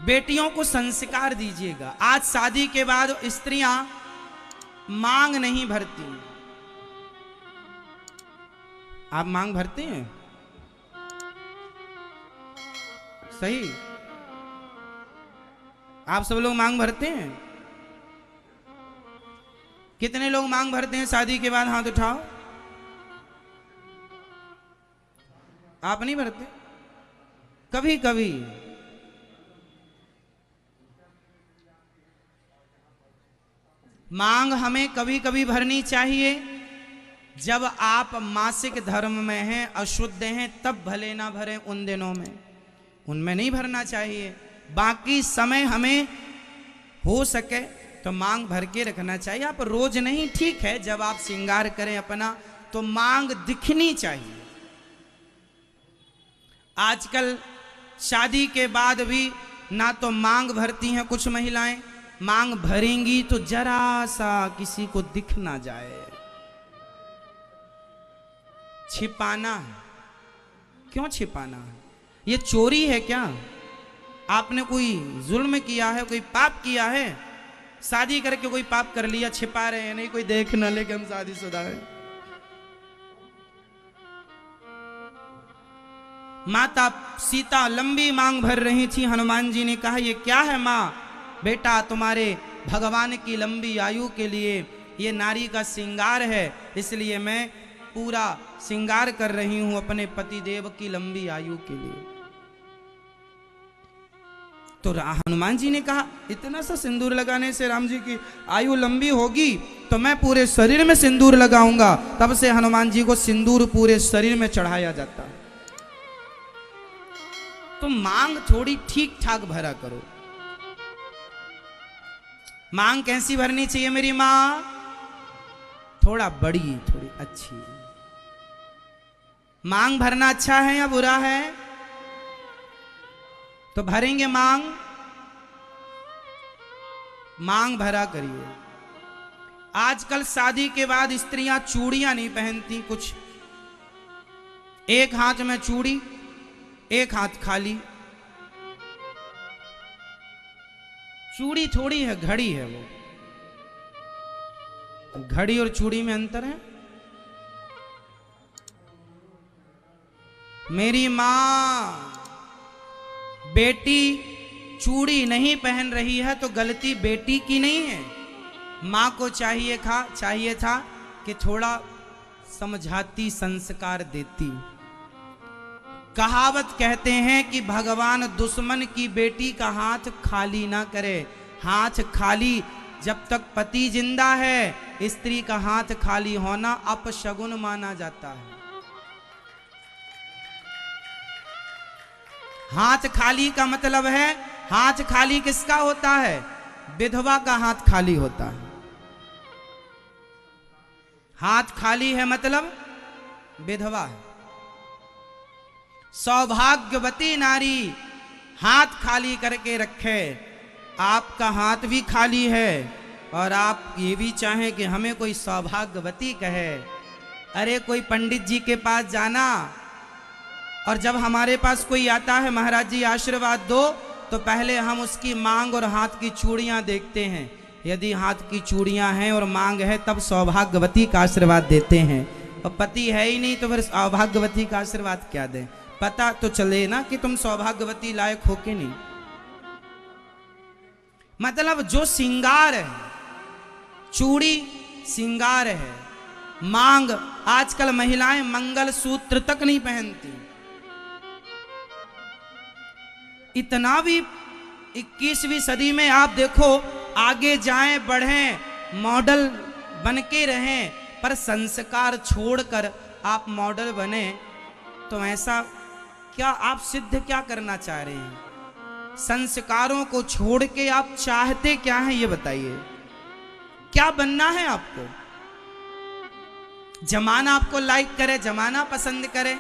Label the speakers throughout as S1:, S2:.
S1: बेटियों को संस्कार दीजिएगा। आज शादी के बाद स्त्रियां मांग नहीं भरती। आप मांग भरते हैं? सही, आप सब लोग मांग भरते हैं? कितने लोग मांग भरते हैं शादी के बाद? हाथ उठाओ। आप नहीं भरते? कभी कभी। मांग हमें कभी कभी भरनी चाहिए। जब आप मासिक धर्म में हैं, अशुद्ध हैं, तब भले ना भरें उन दिनों में, उनमें नहीं भरना चाहिए। बाकी समय हमें हो सके तो मांग भर के रखना चाहिए। आप रोज नहीं, ठीक है, जब आप श्रृंगार करें अपना तो मांग दिखनी चाहिए। आजकल शादी के बाद भी ना तो मांग भरती हैं कुछ महिलाएं, मांग भरेंगी तो जरा सा किसी को दिख ना जाए। छिपाना है। क्यों छिपाना है? ये चोरी है क्या? आपने कोई जुल्म किया है, कोई पाप किया है? शादी करके कोई पाप कर लिया, छिपा रहे हैं, नहीं कोई देख ना ले कि हम शादीशुदा है। माता सीता लंबी मांग भर रही थी। हनुमान जी ने कहा, ये क्या है मां? बेटा, तुम्हारे भगवान की लंबी आयु के लिए ये नारी का श्रृंगार है, इसलिए मैं पूरा श्रृंगार कर रही हूं अपने पति देव की लंबी आयु के लिए। तो हनुमान जी ने कहा, इतना सा सिंदूर लगाने से राम जी की आयु लंबी होगी तो मैं पूरे शरीर में सिंदूर लगाऊंगा। तब से हनुमान जी को सिंदूर पूरे शरीर में चढ़ाया जाता है। तो मांग थोड़ी ठीक ठाक भरा करो। मांग कैसी भरनी चाहिए मेरी मां? थोड़ा बड़ी, थोड़ी अच्छी। मांग भरना अच्छा है या बुरा है? तो भरेंगे मांग, मांग भरा करिए। आजकल शादी के बाद स्त्रियां चूड़ियां नहीं पहनती। कुछ एक हाथ में चूड़ी, एक हाथ खाली। चूड़ी थोड़ी है, घड़ी है वो। घड़ी और चूड़ी में अंतर है। मेरी मां, बेटी चूड़ी नहीं पहन रही है तो गलती बेटी की नहीं है। मां को चाहिए था कि थोड़ा समझाती, संस्कार देती। कहावत कहते हैं कि भगवान दुश्मन की बेटी का हाथ खाली ना करे। हाथ खाली जब तक पति जिंदा है, स्त्री का हाथ खाली होना अपशगुन माना जाता है। हाथ खाली का मतलब है, हाथ खाली किसका होता है? विधवा का हाथ खाली होता है। हाथ खाली है मतलब विधवा है। सौभाग्यवती नारी हाथ खाली करके रखे। आपका हाथ भी खाली है और आप ये भी चाहें कि हमें कोई सौभाग्यवती कहे। अरे कोई पंडित जी के पास जाना, और जब हमारे पास कोई आता है, महाराज जी आशीर्वाद दो, तो पहले हम उसकी मांग और हाथ की चूड़ियां देखते हैं। यदि हाथ की चूड़ियां हैं और मांग है तब सौभाग्यवती का आशीर्वाद देते हैं। और पति है ही नहीं तो फिर सौभाग्यवती का आशीर्वाद क्या दें? पता तो चले ना कि तुम सौभाग्यवती लायक हो कि नहीं। मतलब जो श्रृंगार है, चूड़ी श्रृंगार है। मांग, आजकल महिलाएं मंगल सूत्र तक नहीं पहनती। इतना भी 21वीं सदी में आप देखो, आगे जाएं, बढ़ें, मॉडल बन के रहें, पर संस्कार छोड़कर आप मॉडल बने तो ऐसा क्या? आप सिद्ध क्या करना चाह रहे हैं? संस्कारों को छोड़ के आप चाहते क्या हैं ये बताइए। क्या बनना है आपको? जमाना आपको लाइक करे, जमाना पसंद करे,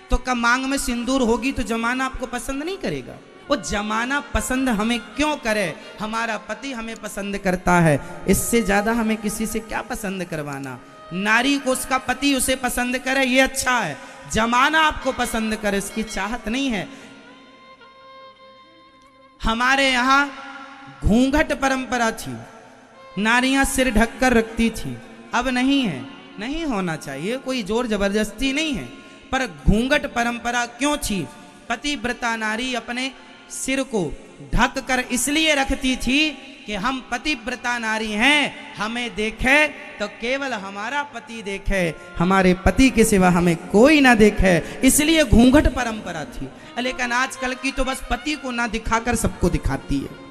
S1: तो कब मांग में सिंदूर होगी तो जमाना आपको पसंद नहीं करेगा। वो जमाना पसंद हमें क्यों करे? हमारा पति हमें पसंद करता है, इससे ज्यादा हमें किसी से क्या पसंद करवाना। नारी को उसका पति उसे पसंद करे ये अच्छा है, जमाना आपको पसंद करे इसकी चाहत नहीं है। हमारे यहाँ घूंघट परंपरा थी, नारियां सिर ढककर रखती थी, अब नहीं है। नहीं होना चाहिए, कोई जोर जबरदस्ती नहीं है, पर घूंघट परंपरा क्यों थी? पतिव्रता नारी अपने सिर को ढक कर इसलिए रखती थी कि हम पतिव्रता नारी हैं, हमें देखे तो केवल हमारा पति देखे, हमारे पति के सिवा हमें कोई ना देखे, इसलिए घूंघट परंपरा थी। लेकिन आजकल की तो बस पति को ना दिखाकर सबको दिखाती है।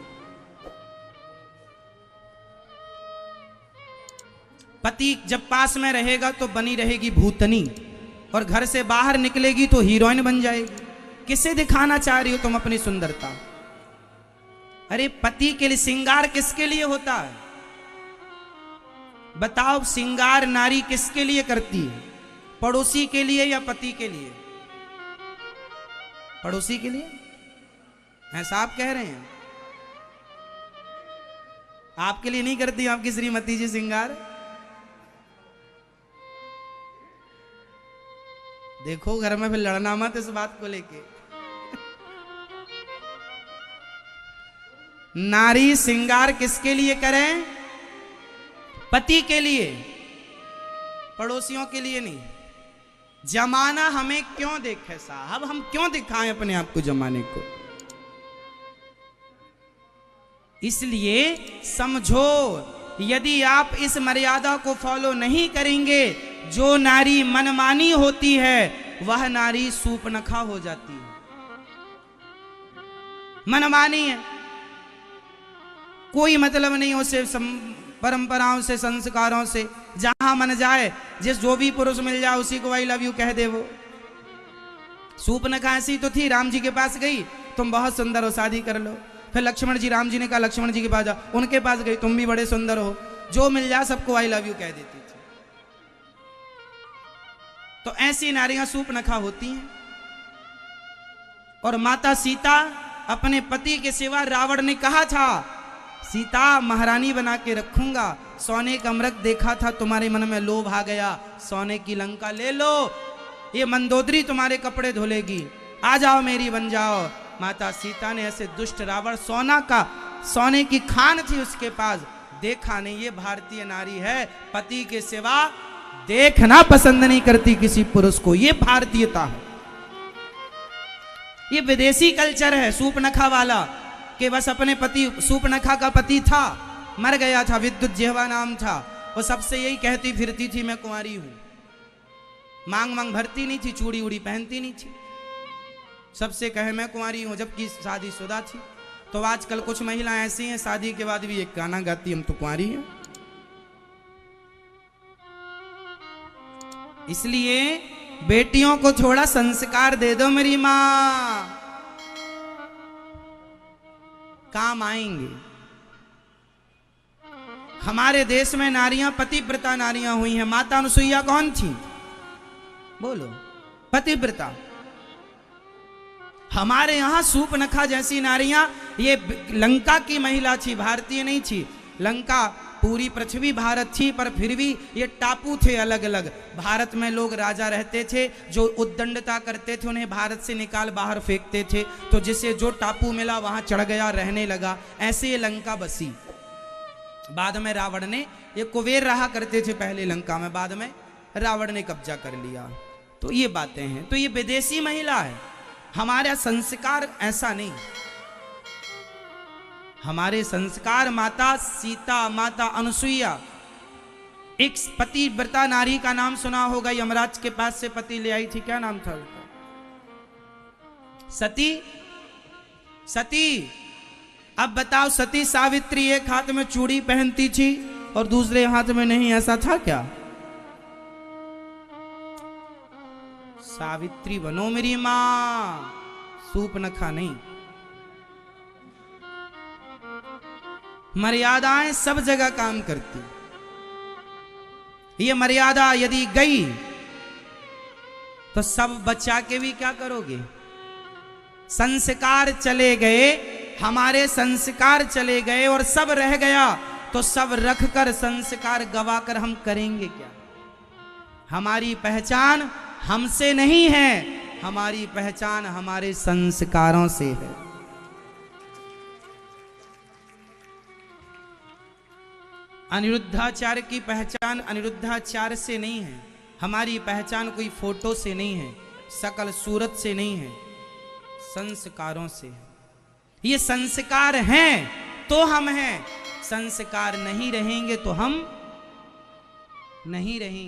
S1: पति जब पास में रहेगा तो बनी रहेगी भूतनी, और घर से बाहर निकलेगी तो हीरोइन बन जाएगी। किसे दिखाना चाह रही हो तुम अपनी सुंदरता? अरे पति के लिए श्रृंगार किसके लिए होता है? बताओ, श्रृंगार नारी किसके लिए करती है? पड़ोसी के लिए या पति के लिए? पड़ोसी के लिए। ऐसा आप कह रहे हैं? आपके लिए नहीं करती आपकी श्रीमती जी श्रृंगार? देखो घर में फिर लड़ना मत इस बात को लेके। नारी श्रृंगार किसके लिए करें? पति के लिए, पड़ोसियों के लिए नहीं। जमाना हमें क्यों देखे साहब, हम क्यों दिखाएं अपने आप को जमाने को? इसलिए समझो, यदि आप इस मर्यादा को फॉलो नहीं करेंगे, जो नारी मनमानी होती है वह नारी सूपनखा हो जाती है। मनमानी है, कोई मतलब नहीं उसे परंपराओं से, संस्कारों से। जहां मन जाए, जिस जो भी पुरुष मिल जाए उसी को आई लव यू कह दे। वो सूपनखा ऐसी तो थी, राम जी के पास गई, तुम बहुत सुंदर हो, शादी कर लो। फिर लक्ष्मण जी, राम जी ने कहा लक्ष्मण जी के पास जा, उनके पास गई, तुम भी बड़े सुंदर हो। जो मिल जाए सबको आई लव यू कह देती थी। तो ऐसी नारियां सूपनखा होती हैं। और माता सीता अपने पति के सिवा, रावण ने कहा था सीता महारानी बना के रखूंगा, सोने का मृग देखा था, तुम्हारे मन में लोभ आ गया, सोने की लंका ले लो, ये मंदोदरी तुम्हारे कपड़े धुलेगी, आ जाओ मेरी बन जाओ। माता सीता ने ऐसे दुष्ट रावण, सोने की खान थी उसके पास, देखा नहीं। ये भारतीय नारी है, पति के सिवा देखना पसंद नहीं करती किसी पुरुष को। ये भारतीयता है, ये विदेशी कल्चर है सूपनखा वाला, कि बस अपने पति, सूपनखा का पति था, मर गया था, विद्युत जिह्वा नाम था, वो सबसे यही कहती फिरती थी मैं कुंवारी हूं। मांग भरती नहीं थी, चूड़ी उड़ी पहनती नहीं थी, सबसे कहे मैं कुंवारी हूं, जबकि शादीशुदा थी। तो आजकल कुछ महिलाएं ऐसी हैं, शादी के बाद भी एक गाना गाती हम तो कुंवारी हैं। इसलिए बेटियों को थोड़ा संस्कार दे दो मेरी मां, काम आएंगे। हमारे देश में नारियां पतिव्रता नारियां हुई हैं। माता अनुसुईया कौन थी? बोलो, पतिव्रता। हमारे यहां सूपनखा जैसी नारियां, ये लंका की महिला थी, भारतीय नहीं थी। लंका पूरी पृथ्वी भारत थी, पर फिर भी ये टापू थे अलग अलग। भारत में लोग राजा रहते थे, जो उद्दंडता करते थे उन्हें भारत से निकाल बाहर फेंकते थे, तो जिसे जो टापू मिला वहां चढ़ गया, रहने लगा। ऐसे ये लंका बसी। बाद में रावण ने, ये कुबेर रहा करते थे पहले लंका में, बाद में रावण ने कब्जा कर लिया। तो ये बातें हैं। तो ये विदेशी महिला है, हमारा संस्कार ऐसा नहीं। हमारे संस्कार, माता सीता, माता अनुसुईया, एक पतिव्रता नारी का नाम सुना होगा, यमराज के पास से पति ले आई थी, क्या नाम था उसका? सती। सती। अब बताओ, सती सावित्री एक हाथ में चूड़ी पहनती थी और दूसरे हाथ में नहीं, ऐसा था क्या? सावित्री बनो मेरी मां, सूपनखा नहीं। मर्यादाएं सब जगह काम करती। ये मर्यादा यदि गई तो सब बचा के भी क्या करोगे? संस्कार चले गए, हमारे संस्कार चले गए और सब रह गया, तो सब रखकर संस्कार गवाकर हम करेंगे क्या? हमारी पहचान हमसे नहीं है, हमारी पहचान हमारे संस्कारों से है। अनिरुद्धाचार्य की पहचान अनिरुद्धाचार्य से नहीं है, हमारी पहचान कोई फोटो से नहीं है, शकल सूरत से नहीं है, संस्कारों से है। ये संस्कार हैं तो हम हैं, संस्कार नहीं रहेंगे तो हम नहीं रहेंगे।